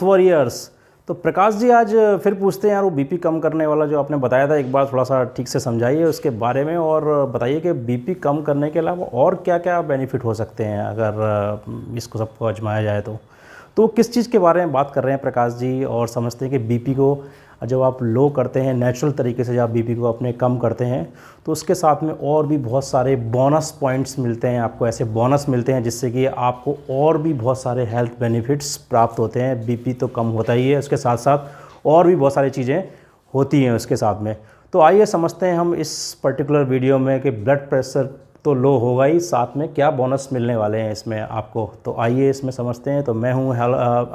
Warriors. तो प्रकाश जी आज फिर पूछते हैं यार, वो बीपी कम करने वाला जो आपने बताया था एक बार, थोड़ा सा ठीक से समझाइए उसके बारे में और बताइए कि बीपी कम करने के अलावा और क्या क्या बेनिफिट हो सकते हैं अगर इसको सबको आजमाया जाए तो किस चीज़ के बारे में बात कर रहे हैं प्रकाश जी, और समझते हैं कि बीपी को जब आप लो करते हैं नेचुरल तरीके से, जब आप बीपी को अपने कम करते हैं तो उसके साथ में और भी बहुत सारे बोनस पॉइंट्स मिलते हैं आपको, ऐसे बोनस मिलते हैं जिससे कि आपको और भी बहुत सारे हेल्थ बेनिफिट्स प्राप्त होते हैं। बीपी तो कम होता ही है, उसके साथ साथ और भी बहुत सारी चीज़ें होती हैं उसके साथ में। तो आइए समझते हैं हम इस पर्टिकुलर वीडियो में कि ब्लड प्रेशर तो लो होगा ही, साथ में क्या बोनस मिलने वाले हैं इसमें आपको। तो आइए इसमें समझते हैं। तो मैं हूँ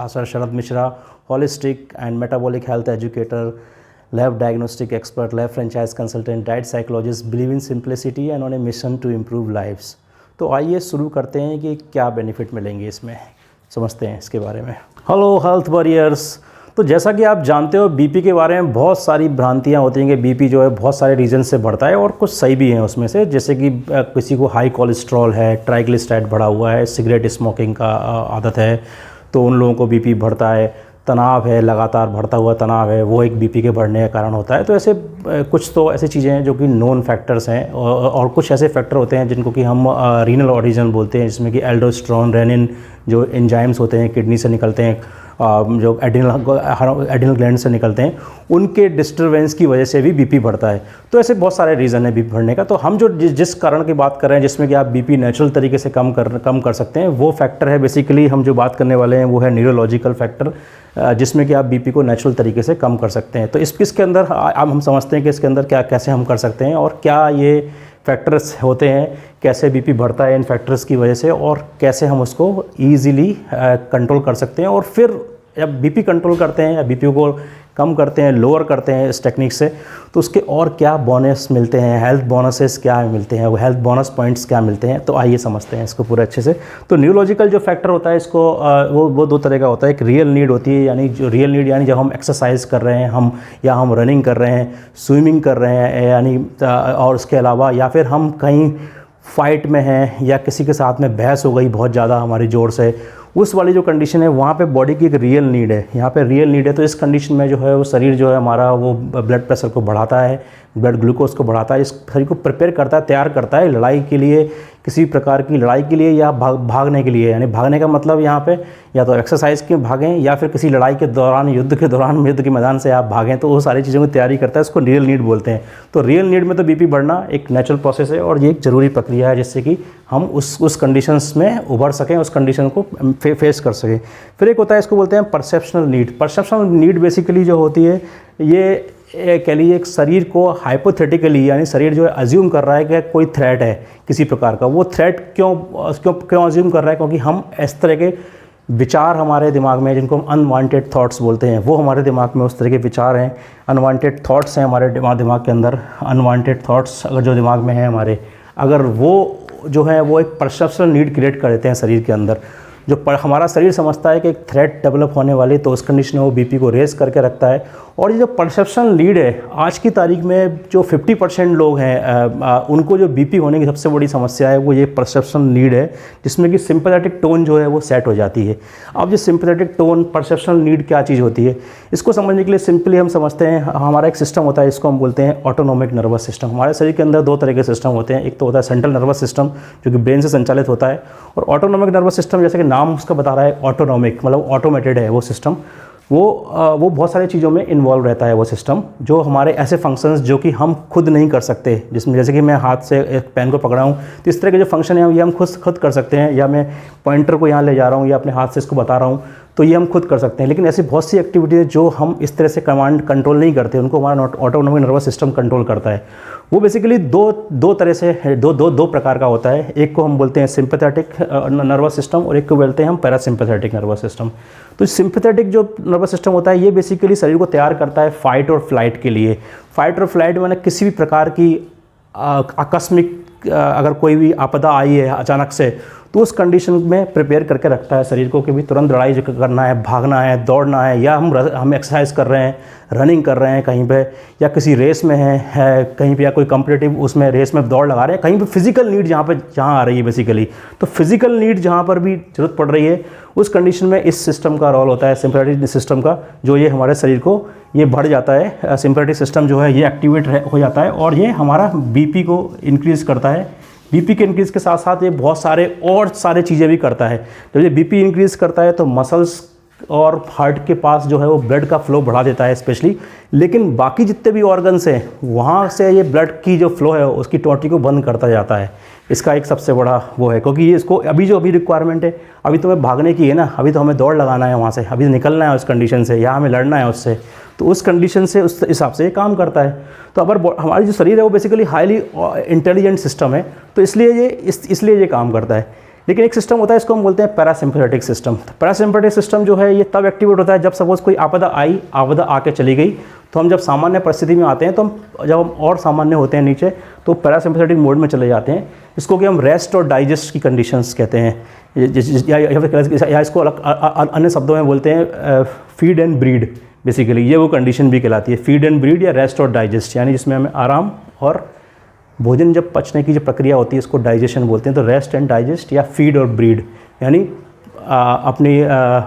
sir Sharad Mishra, holistic and metabolic health educator, lab diagnostic expert, lab franchise consultant, diet psychologist, believe in simplicity and on a mission to improve lives. तो आइए शुरू करते हैं कि क्या बेनिफिट मिलेंगे इसमें, समझते हैं इसके बारे में। Hello health warriors. तो जैसा कि आप जानते हो बीपी के बारे में बहुत सारी भ्रांतियां होती हैं कि बीपी जो है बहुत सारे रीज़न से बढ़ता है और कुछ सही भी हैं उसमें से, जैसे कि किसी को हाई कोलेस्ट्रॉल है, ट्राइग्लिसराइड बढ़ा हुआ है, सिगरेट स्मोकिंग का आदत है तो उन लोगों को बीपी बढ़ता है, तनाव है, लगातार बढ़ता हुआ तनाव है, वो एक बीपी के बढ़ने का कारण होता है। तो ऐसे कुछ तो ऐसी चीज़ें हैं जो कि नोन फैक्टर्स हैं और कुछ ऐसे फैक्टर होते हैं जिनको कि हम रीनल ऑरिजिन बोलते हैं, जिसमें कि एल्डोस्टेरोन, रेनिन जो एंजाइम्स होते हैं किडनी से निकलते हैं, जो एड्रिनल ग्लैंड से निकलते हैं, उनके डिस्टर्बेंस की वजह से भी बीपी बढ़ता है। तो ऐसे बहुत सारे रीज़न है बीपी बढ़ने का। तो हम जो जिस कारण की बात कर रहे हैं जिसमें कि आप बीपी नेचुरल तरीके से कम कर सकते हैं, वो फैक्टर है बेसिकली हम जो बात करने वाले हैं वो है न्यूरोलॉजिकल फैक्टर, जिसमें कि आप बीपी को नेचुरल तरीके से कम कर सकते हैं। तो इसके अंदर अब हम समझते हैं कि इसके अंदर क्या कैसे हम कर सकते हैं और क्या ये फैक्टर्स होते हैं, कैसे बीपी बढ़ता है इन फैक्टर्स की वजह से और कैसे हम उसको ईज़िली कंट्रोल कर सकते हैं। और फिर जब बीपी कंट्रोल करते हैं या बीपी को कम करते हैं, लोअर करते हैं इस टेक्निक से, तो उसके और क्या बोनस मिलते हैं, हेल्थ बोनसेस क्या मिलते हैं, वो हेल्थ बोनस पॉइंट्स क्या मिलते हैं। तो आइए समझते हैं इसको पूरे अच्छे से। तो न्यूरोलॉजिकल जो फैक्टर होता है इसको वो दो तरह का होता है। एक रियल नीड होती है, यानी जो रियल नीड यानी जब हम एक्सरसाइज कर रहे हैं हम रनिंग कर रहे हैं, स्विमिंग कर रहे हैं यानी, और उसके अलावा या फिर हम कहीं फाइट में हैं या किसी के साथ में बहस हो गई बहुत ज़्यादा हमारी ज़ोर से, उस वाली जो कंडीशन है वहाँ पे बॉडी की एक रियल नीड है, यहाँ पे रियल नीड है। तो इस कंडीशन में जो है वो शरीर जो है हमारा वो ब्लड प्रेशर को बढ़ाता है, ब्लड ग्लूकोज को बढ़ाता है, इस शरीर को प्रिपेयर करता है, तैयार करता है लड़ाई के लिए, किसी प्रकार की लड़ाई के लिए या भागने के लिए। यानी भागने का मतलब यहाँ पे या तो एक्सरसाइज के भागें या फिर किसी लड़ाई के दौरान, युद्ध के मैदान से आप भागें, तो वो सारी चीज़ों की तैयारी करता है, उसको रियल नीड बोलते हैं। तो रियल नीड में तो बीपी बढ़ना एक नेचुरल प्रोसेस है और ये एक ज़रूरी प्रक्रिया है जिससे कि हम उस कंडीशंस में उभर सकें, उस कंडीशन को फेस कर सकें। फिर एक होता है, इसको बोलते हैं perceptual need. Perceptual need basically जो होती है ये कह लीजिए एक शरीर को हाइपोथेटिकली, यानी शरीर जो है अज्यूम कर रहा है कि कोई थ्रेट है किसी प्रकार का। वो थ्रेट क्यों अज्यूम कर रहा है? क्योंकि हम इस तरह के विचार हमारे दिमाग में, जिनको हम अनवांटेड थॉट्स बोलते हैं, वो हमारे दिमाग में उस तरह के विचार हैं, अनवांटेड थॉट्स हैं हमारे दिमाग के अंदर। अनवांटेड थॉट्स अगर जो दिमाग में हैं हमारे, अगर वो जो है वो एक परसेप्शनल नीड क्रिएट कर देते हैं शरीर के अंदर, जो हमारा शरीर समझता है कि एक थ्रेट डेवलप होने वाली, तो उस कंडीशन में वो बीपी को रेस करके रखता है। और ये जो परसेप्शनल लीड है, आज की तारीख में जो 50% लोग हैं उनको जो बीपी होने की सबसे बड़ी समस्या है वो ये परसेप्शनल नीड है, जिसमें कि सिंपैथेटिक टोन जो है वो सेट हो जाती है। अब ये सिंपैथेटिक टोन, परसेप्शनल नीड क्या चीज़ होती है, इसको समझने के लिए सिंपली हम समझते हैं, हमारा एक सिस्टम होता है, इसको हम बोलते हैं ऑटोनॉमिक नर्वस सिस्टम। हमारे शरीर के अंदर दो तरह के सिस्टम होते हैं, एक तो होता है सेंट्रल नर्वस सिस्टम जो कि ब्रेन से संचालित होता है, और ऑटोनॉमिक नर्वस सिस्टम जैसे कि नाम उसका बता रहा है ऑटोनॉमिक, मतलब ऑटोमेटेड है वो सिस्टम। वो बहुत सारी चीज़ों में इन्वॉल्व रहता है वो सिस्टम, जो हमारे ऐसे फंक्शंस जो कि हम खुद नहीं कर सकते, जिसमें जैसे कि मैं हाथ से एक पेन को पकड़ा हूँ, तो इस तरह के जो फंक्शन है ये हम खुद कर सकते हैं, या मैं पॉइंटर को यहाँ ले जा रहा हूँ या अपने हाथ से इसको बता रहा हूँ, तो ये हम खुद कर सकते हैं। लेकिन ऐसी बहुत सी एक्टिविटीज़ जो हम इस तरह से कंट्रोल नहीं करते, उनको हमारा ऑटोनॉमिक नर्वस सिस्टम कंट्रोल करता है। वो बेसिकली दो तरह से दो प्रकार का होता है। एक को हम बोलते हैं सिंपैथेटिक नर्वस सिस्टम और एक को बोलते हैं हम पैरासिम्पैथेटिक नर्वस सिस्टम। तो सिंपैथेटिक जो नर्वस सिस्टम होता है ये बेसिकली शरीर को तैयार करता है फाइट और फ्लाइट के लिए। फाइट और फ्लाइट मैंने किसी भी प्रकार की आकस्मिक अगर कोई भी आपदा आई है अचानक से, तो उस कंडीशन में प्रिपेयर करके रखता है शरीर को कि भी तुरंत लड़ाई करना है, भागना है, दौड़ना है, या हम एक्सरसाइज कर रहे हैं, रनिंग कर रहे हैं कहीं पे, या किसी रेस में है कहीं पे, या कोई कॉम्पिटिटिव उसमें रेस में दौड़ लगा रहे हैं, कहीं पे फिजिकल नीड जहाँ आ रही है बेसिकली। तो फिजिकल नीड जहाँ पर भी ज़रूरत पड़ रही है उस कंडीशन में इस सिस्टम का रोल होता है, सिंपैथेटिक सिस्टम का, जो ये हमारे शरीर को ये बढ़ जाता है। सिंपैथेटिक सिस्टम जो है ये एक्टिवेट हो जाता है और ये हमारा बीपी को इंक्रीज़ करता है। बीपी के इंक्रीज़ के साथ साथ ये बहुत सारे चीज़ें भी करता है। जब ये बीपी इंक्रीज़ करता है तो मसल्स और हार्ट के पास जो है वो ब्लड का फ्लो बढ़ा देता है स्पेशली, लेकिन बाकी जितने भी ऑर्गन्स हैं वहाँ से ये ब्लड की जो फ्लो है उसकी टोटी को बंद करता जाता है। इसका एक सबसे बड़ा वो है, क्योंकि ये इसको अभी रिक्वायरमेंट है, अभी तो हमें भागने की है ना, अभी तो हमें दौड़ लगाना है वहाँ से, अभी निकलना है उस कंडीशन से, या हमें लड़ना है उससे, तो उस कंडीशन से उस हिसाब से ये काम करता है। तो अगर हमारी जो शरीर है वो बेसिकली हाईली इंटेलिजेंट सिस्टम है, तो इसलिए ये काम करता है। लेकिन एक सिस्टम होता है, इसको हम बोलते हैं पैरासिम्पैथेटिक सिस्टम। पैरासिम्पैथेटिक सिस्टम जो है ये तब एक्टिवेट होता है जब सपोज कोई आपदा आके चली गई, तो हम जब सामान्य परिस्थिति में आते हैं, तो जब हम और सामान्य होते हैं नीचे, तो पैरासिम्पैथेटिक मोड में चले जाते हैं, इसको कि हम रेस्ट और डाइजेस्ट की कंडीशंस कहते हैं, या इसको अन्य शब्दों में बोलते हैं फीड एंड ब्रीड। बेसिकली ये वो कंडीशन भी कहलाती है, फीड एंड ब्रीड या रेस्ट और डाइजेस्ट, यानी जिसमें हमें आराम और भोजन जब पचने की जो प्रक्रिया होती है इसको डाइजेशन बोलते हैं। तो रेस्ट एंड डाइजेस्ट या फीड और ब्रीड, यानी अपनी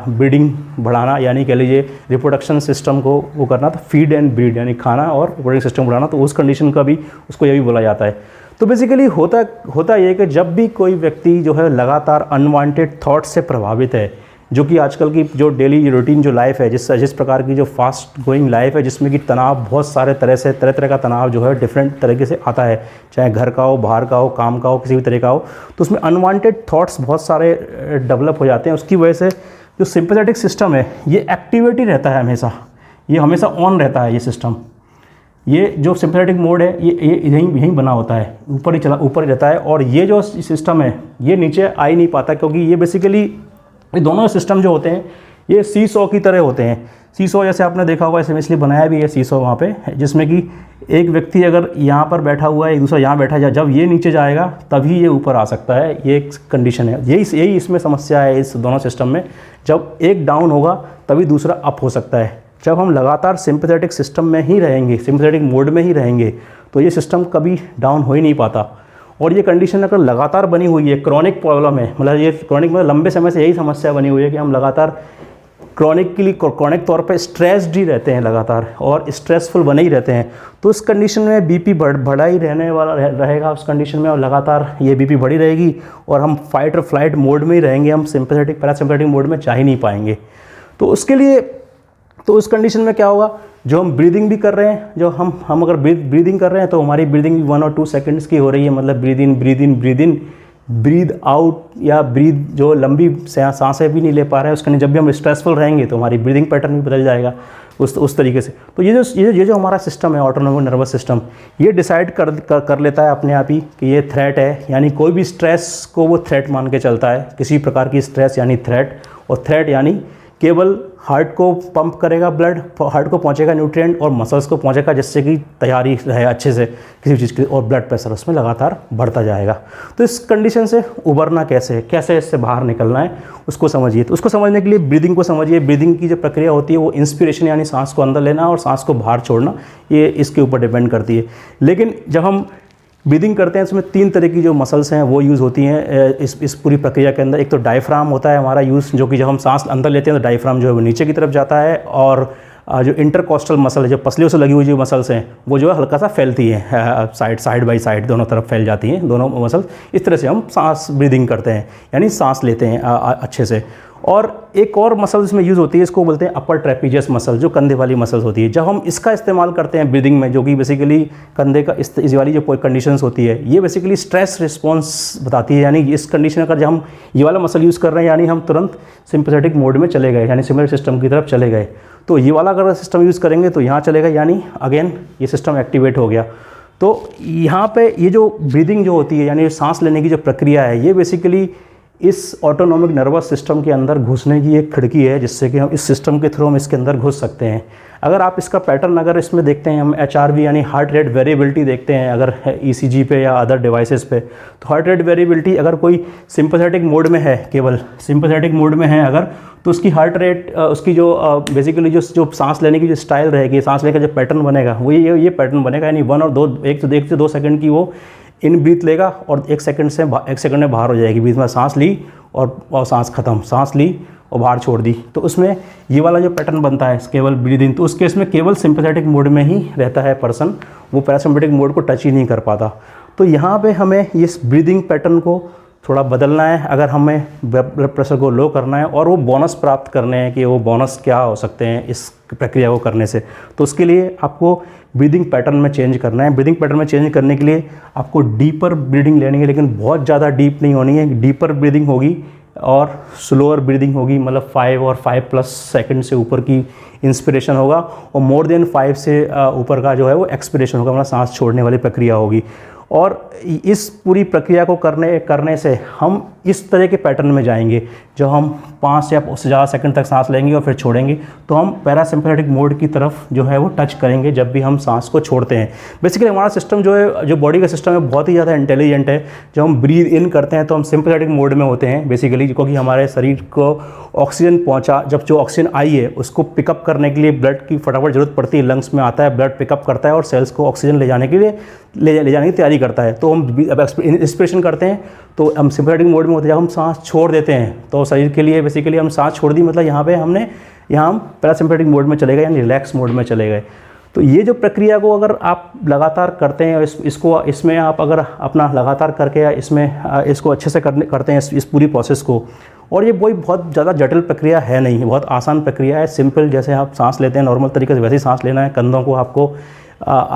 ब्रीडिंग बढ़ाना, यानी कह लीजिए रिप्रोडक्शन सिस्टम को वो करना, तो फीड एंड ब्रीड यानी खाना और रिप्रोडक्शन सिस्टम बढ़ाना, तो उस कंडीशन का भी उसको ये भी बोला जाता है। तो बेसिकली होता ये कि जब भी कोई व्यक्ति जो है लगातार अनवांटेड थॉट से प्रभावित है, जो कि आजकल की जो डेली रूटीन जो लाइफ है, जिस प्रकार की जो फास्ट गोइंग लाइफ है, जिसमें कि तनाव बहुत सारे तरह का तनाव जो है डिफरेंट तरीके से आता है, चाहे घर का हो, बाहर का हो, काम का हो, किसी भी तरह का हो, तो उसमें अनवांटेड थॉट्स बहुत सारे डेवलप हो जाते हैं। उसकी वजह से जो सिंपैथेटिक सिस्टम है ये एक्टिवेट ही रहता है हमेशा, ये हमेशा ऑन रहता है ये सिस्टम। ये जो सिंपैथेटिक मोड है ये यहीं बना होता है, ऊपर ही रहता है, और ये जो सिस्टम है ये नीचे आ ही नहीं पाता, क्योंकि ये बेसिकली ये दोनों सिस्टम जो होते हैं ये सीसॉ की तरह होते हैं। सीसॉ जैसे आपने देखा होगा, इसलिए बनाया भी है सीसॉ वहाँ पे, जिसमें कि एक व्यक्ति अगर यहाँ पर बैठा हुआ है, एक दूसरा यहाँ बैठा है, जब ये नीचे जाएगा तभी ये ऊपर आ सकता है, ये एक कंडीशन है। यही इसमें समस्या है इस दोनों सिस्टम में, जब एक डाउन होगा तभी दूसरा अप हो सकता है। जब हम लगातार सिंपैथेटिक सिस्टम में ही रहेंगे, सिंपैथेटिक मोड में ही रहेंगे, तो ये सिस्टम कभी डाउन हो ही नहीं पाता। और ये कंडीशन अगर लगातार बनी हुई है, क्रॉनिक प्रॉब्लम है, मतलब ये क्रॉनिक मतलब लंबे समय से यही समस्या बनी हुई है कि हम लगातार क्रॉनिक तौर पे स्ट्रेस्ड ही रहते हैं लगातार, और स्ट्रेसफुल बने ही रहते हैं, तो उस कंडीशन में बीपी बढ़ा ही रहने वाला रहेगा उस कंडीशन में, और लगातार ये बीपी बढ़ी रहेगी और हम फाइट और फ्लाइट मोड में ही रहेंगे, हम सिंपैथेटिक पैरासिम्पैथेटिक मोड में जा ही नहीं पाएंगे। तो उसके लिए तो उस कंडीशन में क्या होगा, जो हम ब्रीदिंग भी कर रहे हैं, जो हम अगर ब्रीदिंग कर रहे हैं तो हमारी ब्रीदिंग 1 और 2 सेकंड्स की हो रही है, मतलब ब्रीद इन ब्रीद आउट, या ब्रीद जो लंबी सांसें भी नहीं ले पा रहे हैं उसके, जब भी हम स्ट्रेसफुल रहेंगे तो हमारी ब्रीदिंग पैटर्न भी बदल जाएगा उस तरीके से। तो ये जो हमारा सिस्टम है, ऑटोनोमिक नर्वस सिस्टम, ये डिसाइड कर लेता है अपने आप ही कि ये थ्रेट है, यानी कोई भी स्ट्रेस को वो थ्रेट मान के चलता है, किसी प्रकार की स्ट्रेस यानी थ्रेट, और थ्रेट यानी केवल हार्ट को पंप करेगा ब्लड, हार्ट को पहुंचेगा न्यूट्रिएंट और मसल्स को पहुंचेगा, जिससे कि तैयारी रहे अच्छे से किसी चीज़ की, और ब्लड प्रेशर उसमें लगातार बढ़ता जाएगा। तो इस कंडीशन से उबरना कैसे इससे बाहर निकलना है उसको समझिए। तो उसको समझने के लिए ब्रीदिंग को समझिए। ब्रीदिंग की जो प्रक्रिया होती है वो इंस्पिरेशन यानी सांस को अंदर लेना और सांस को बाहर छोड़ना, ये इसके ऊपर डिपेंड करती है। लेकिन जब हम ब्रीदिंग करते हैं इसमें 3 तरह की जो मसल्स हैं वो यूज़ होती हैं इस पूरी प्रक्रिया के अंदर। एक तो डायफ्राम होता है हमारा यूज़, जो कि जब हम सांस अंदर लेते हैं तो डायफ्राम जो है वो नीचे की तरफ जाता है, और जो इंटरकोस्टल मसल है, जो पसलियों से लगी हुई जो मसल्स हैं वो जो है हल्का सा फैलती हैं, साइड बाई साइड दोनों तरफ फैल जाती हैं दोनों मसल्स। इस तरह से हम सांस ब्रीदिंग करते हैं, यानी सांस लेते हैं अच्छे से। और एक और मसल इसमें यूज़ होती है, इसको बोलते हैं अपर ट्रेपीजियस मसल, जो कंधे वाली मसल्स होती है। जब हम इसका इस्तेमाल करते हैं ब्रीदिंग में, जो कि बेसिकली कंधे का इस वाली जो कंडीशंस होती है, ये बेसिकली स्ट्रेस रिस्पॉन्स बताती है। यानी इस कंडीशन अगर जब हम ये वाला मसल यूज़ कर रहे हैं, यानी हम तुरंत सिंपैथेटिक मोड में चले गए, यानी सिंपैथेटिक सिस्टम की तरफ चले गए। तो ये वाला अगर सिस्टम यूज़ करेंगे तो यहाँ चलेगा, यानी अगेन ये सिस्टम एक्टिवेट हो गया। तो यहाँ पे ये जो ब्रीदिंग जो होती है, यानी सांस लेने की जो प्रक्रिया है, ये बेसिकली इस ऑटोनॉमिक नर्वस सिस्टम के अंदर घुसने की एक खिड़की है, जिससे कि हम इस सिस्टम के थ्रू हम इसके अंदर घुस सकते हैं। अगर आप इसका पैटर्न अगर इसमें देखते हैं, हम HRV यानी हार्ट रेट वेरिएबिलिटी देखते हैं अगर ECG पे या अदर डिवाइसेस पे, तो हार्ट रेट वेरिएबिलिटी अगर कोई सिंपैथेटिक मोड में है, केवल सिंपैथेटिक मोड में है अगर, तो उसकी हार्ट रेट उसकी जो बेसिकली जो सांस लेने की जो स्टाइल रहेगी, सांस लेने का जो पैटर्न बनेगा वो ये पैटर्न बनेगा, यानी 1 से 2 सेकंड की वो इन ब्रीथ लेगा और 1 सेकंड में बाहर हो जाएगी। बीच में सांस ली और सांस खत्म, सांस ली और बाहर छोड़ दी। तो उसमें ये वाला जो पैटर्न बनता है केवल ब्रीदिंग, तो उस केस में केवल सिंपैथेटिक मोड में ही रहता है पर्सन, वो पैरासिम्पैथेटिक मोड को टच ही नहीं कर पाता। तो यहाँ पे हमें इस ब्रीदिंग पैटर्न को थोड़ा बदलना है अगर हमें ब्लड प्रेशर को लो करना है और वो बोनस प्राप्त करने हैं कि वो बोनस क्या हो सकते हैं इस प्रक्रिया को करने से। तो उसके लिए आपको ब्रीदिंग पैटर्न में चेंज करना है। ब्रीदिंग पैटर्न में चेंज करने के लिए आपको डीपर ब्रीदिंग लेनी है, लेकिन बहुत ज़्यादा डीप नहीं होनी है। डीपर ब्रीदिंग होगी और स्लोअर ब्रीदिंग होगी, मतलब 5 और 5+ सेकंड से ऊपर की इंस्पिरेशन होगा और मोर देन 5 से ऊपर का जो है वो एक्सपिरेशन होगा, मतलब सांस छोड़ने वाली प्रक्रिया होगी। और इस पूरी प्रक्रिया को करने से हम इस तरह के पैटर्न में जाएंगे, जो हम 5 या उससे ज़्यादा सेकंड तक सांस लेंगे और फिर छोड़ेंगे, तो हम पैरासिम्पैथेटिक मोड की तरफ जो है वो टच करेंगे जब भी हम सांस को छोड़ते हैं। बेसिकली हमारा सिस्टम जो है, जो बॉडी का सिस्टम है, बहुत ही ज़्यादा इंटेलिजेंट है। जब हम ब्रीद इन करते हैं तो हम सिंपैथेटिक मोड में होते हैं बेसिकली, क्योंकि हमारे शरीर को ऑक्सीजन पहुँचा, जब जो ऑक्सीजन आई है उसको पिकअप करने के लिए ब्लड की फटाफट ज़रूरत पड़ती है, लंग्स में आता है, ब्लड पिकअप करता है और सेल्स को ऑक्सीजन ले जाने के लिए ले जाने की तैयारी करता है। तो हम इंस्पिरेशन करते हैं तो हम सिंपैथेटिक मोड में होते हैं। जब हम सांस छोड़ देते हैं तो शरीर के लिए बेसिकली हम सांस छोड़ दी, मतलब यहाँ हम पैरासिम्पैथेटिक मोड में चले गए, यानी रिलैक्स मोड में चले गए। तो ये जो प्रक्रिया को अगर आप लगातार करते हैं और इसमें आप अगर अपना लगातार करके इसको अच्छे से करते हैं इस पूरी प्रोसेस को, और ये कोई बहुत ज़्यादा जटिल प्रक्रिया है नहीं, बहुत आसान प्रक्रिया है, सिंपल। जैसे आप सांस लेते हैं नॉर्मल तरीके से वैसे ही सांस लेना है। कंधों को आपको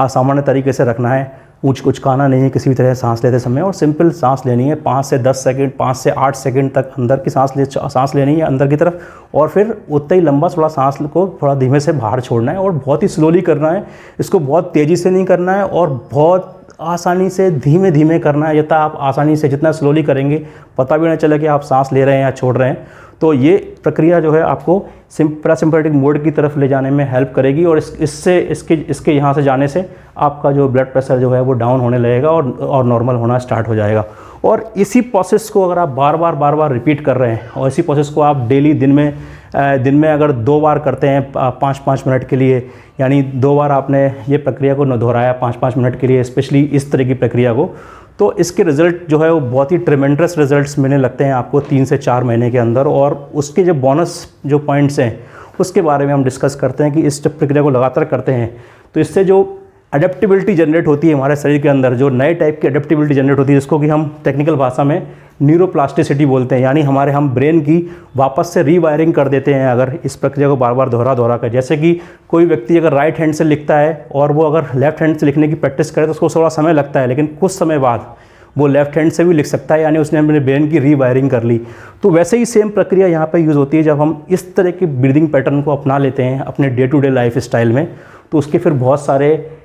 सामान्य तरीके से रखना है, उचकाना नहीं है किसी भी तरह सांस लेते समय, और सिंपल सांस लेनी है। 5 से 10 सेकंड, 5 से 8 सेकंड तक अंदर की सांस लेनी है अंदर की तरफ, और फिर उतना ही लंबा थोड़ा सांस को थोड़ा धीमे से बाहर छोड़ना है और बहुत ही स्लोली करना है। इसको बहुत तेज़ी से नहीं करना है और बहुत आसानी से धीमे धीमे करना है। जितना आप आसानी से जितना स्लोली करेंगे पता भी ना चले कि आप सांस ले रहे हैं या छोड़ रहे हैं। तो ये प्रक्रिया जो है आपको पैरासिम्पैथेटिक मोड की तरफ ले जाने में हेल्प करेगी, और इसके यहाँ से जाने से आपका जो ब्लड प्रेशर जो है वो डाउन होने लगेगा और नॉर्मल होना स्टार्ट हो जाएगा। और इसी प्रोसेस को अगर आप बार बार रिपीट कर रहे हैं, और इसी प्रोसेस को आप डेली दिन में अगर 2 बार करते हैं 5-5 मिनट के लिए, यानी 2 बार आपने ये प्रक्रिया को दोहराया 5-5 मिनट के लिए, स्पेशली इस तरह की प्रक्रिया को, तो इसके रिज़ल्ट जो है वो बहुत ही ट्रेमेंडस रिजल्ट्स मिलने लगते हैं आपको 3 से 4 महीने के अंदर। और उसके जो बोनस जो पॉइंट्स हैं उसके बारे में हम डिस्कस करते हैं कि इस प्रक्रिया को लगातार करते हैं तो इससे जो अडेप्टिबिलिटी जनरेट होती है हमारे शरीर के अंदर, जो नए टाइप की अडेप्टिबिलिटी जनरेट होती है, जिसको कि हम टेक्निकल भाषा में न्यूरोप्लास्टिसिटी बोलते हैं, यानी हम ब्रेन की वापस से रीवायरिंग कर देते हैं अगर इस प्रक्रिया को बार बार दोहरा कर। जैसे कि कोई व्यक्ति अगर राइट हैंड से लिखता है और वो अगर लेफ्ट हैंड से लिखने की प्रैक्टिस करे तो उसको थोड़ा समय लगता है, लेकिन कुछ समय बाद वो लेफ्ट हैंड से भी लिख सकता है, यानी उसने अपने ब्रेन की रीवायरिंग कर ली। तो वैसे ही सेम प्रक्रिया यहाँ पे यूज़ होती है जब हम इस तरह के ब्रीदिंग पैटर्न को अपना लेते हैं अपने day to day lifestyle में, तो उसके फिर बहुत सारे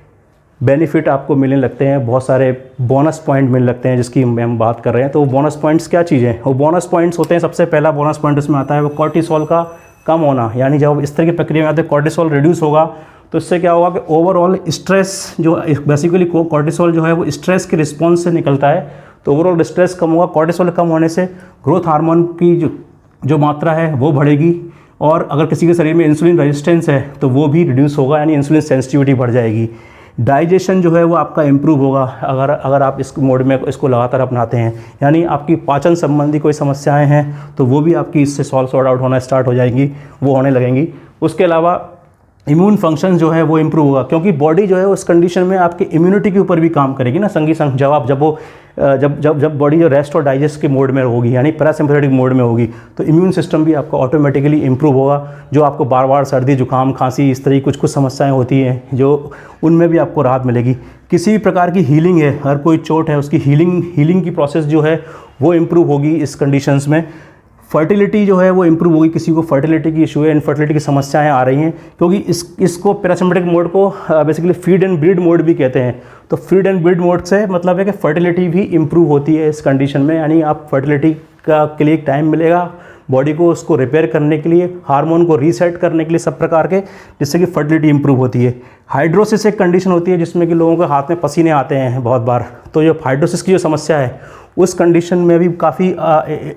बेनिफिट आपको मिलने लगते हैं, बहुत सारे बोनस पॉइंट मिलने लगते हैं जिसकी हम बात कर रहे हैं। तो वो बोनस पॉइंट्स क्या चीज़ें हैं? वो बोनस पॉइंट्स होते हैं, सबसे पहला बोनस पॉइंट उसमें आता है वो कॉर्टिसोल का कम होना, यानी जब इस तरह की प्रक्रिया में आते हैं कॉर्टिसोल रिड्यूस होगा, तो इससे क्या होगा कि ओवरऑल स्ट्रेस जो बेसिकली कॉर्टिसोल जो है वो स्ट्रेस के रिस्पॉन्स से निकलता है, तो ओवरऑल स्ट्रेस कम होगा। कॉर्टिसोल कम होने से ग्रोथ हार्मोन की जो मात्रा है वो बढ़ेगी, और अगर किसी के शरीर में इंसुलिन रेजिस्टेंस है तो वो भी रिड्यूस होगा, यानी इंसुलिन सेंसिटिविटी बढ़ जाएगी। डाइजेशन जो है वो आपका इम्प्रूव होगा अगर आप इस मोड में इसको लगातार अपनाते हैं, यानी आपकी पाचन संबंधी कोई समस्याएं हैं तो वो भी आपकी इससे सॉर्ट आउट होना स्टार्ट हो जाएंगी, वो होने लगेंगी। उसके अलावा इम्यून फंक्शन जो है वो इम्प्रूव होगा, क्योंकि बॉडी जो है उस कंडीशन में आपकी इम्यूनिटी के ऊपर भी काम करेगी ना संगी संग। जब बॉडी जो रेस्ट और डाइजेस्ट के मोड में होगी, यानी पैरासिम्पैथेटिक मोड में होगी, तो इम्यून सिस्टम भी आपका ऑटोमेटिकली इम्प्रूव होगा। जो आपको बार बार सर्दी जुकाम खांसी इस तरह कुछ समस्याएं होती हैं जो उनमें भी आपको राहत मिलेगी। किसी भी प्रकार की हीलिंग है, हर कोई चोट है उसकी हीलिंग की प्रोसेस जो है वो इम्प्रूव होगी इस कंडीशंस में। फर्टिलिटी जो है वो इम्प्रूव होगी, किसी को फर्टिलिटी की इशू है, इनफर्टिलिटी की समस्याएं आ रही हैं, क्योंकि इसको पैरासिम्पैथेटिक मोड को basically feed and breed mode भी कहते हैं। तो फीड एंड ब्रीड मोड से मतलब है कि फर्टिलिटी भी इम्प्रूव होती है इस कंडीशन में, यानी आप फर्टिलिटी के लिए टाइम मिलेगा बॉडी को उसको रिपेयर करने के लिए, हार्मोन को रीसेट करने के लिए, सब प्रकार के, जिससे कि फर्टिलिटी इंप्रूव होती है। हाइड्रोसिस एक कंडीशन होती है जिसमें कि लोगों के हाथ में पसीने आते हैं बहुत बार, तो जो हाइड्रोसिस की जो समस्या है उस कंडीशन में भी काफ़ी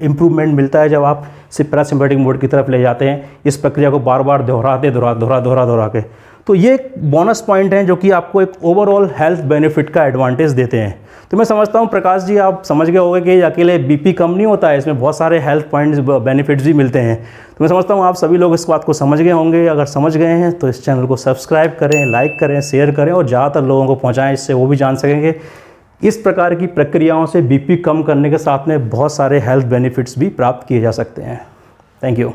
इम्प्रूवमेंट मिलता है जब आप सिर्फ पैरासिम्पैथिक मोड की तरफ ले जाते हैं, इस प्रक्रिया को बार बार दोहरा के। तो ये एक बोनस पॉइंट है जो कि आपको एक ओवरऑल हेल्थ बेनिफिट का एडवांटेज देते हैं। तो मैं समझता हूँ प्रकाश जी आप समझ गए होंगे कि अकेले बीपी कम नहीं होता है, इसमें बहुत सारे हेल्थ पॉइंट्स बेनिफिट्स भी मिलते हैं। तो मैं समझता हूँ आप सभी लोग इस बात को समझ गए होंगे। अगर समझ गए हैं तो इस चैनल को सब्सक्राइब करें, लाइक करें, शेयर करें और ज़्यादातर लोगों को पहुँचाएँ, इससे वो भी जान सकेंगे इस प्रकार की प्रक्रियाओं से बीपी कम करने के साथ में बहुत सारे हेल्थ बेनिफिट्स भी प्राप्त किए जा सकते हैं। Thank you.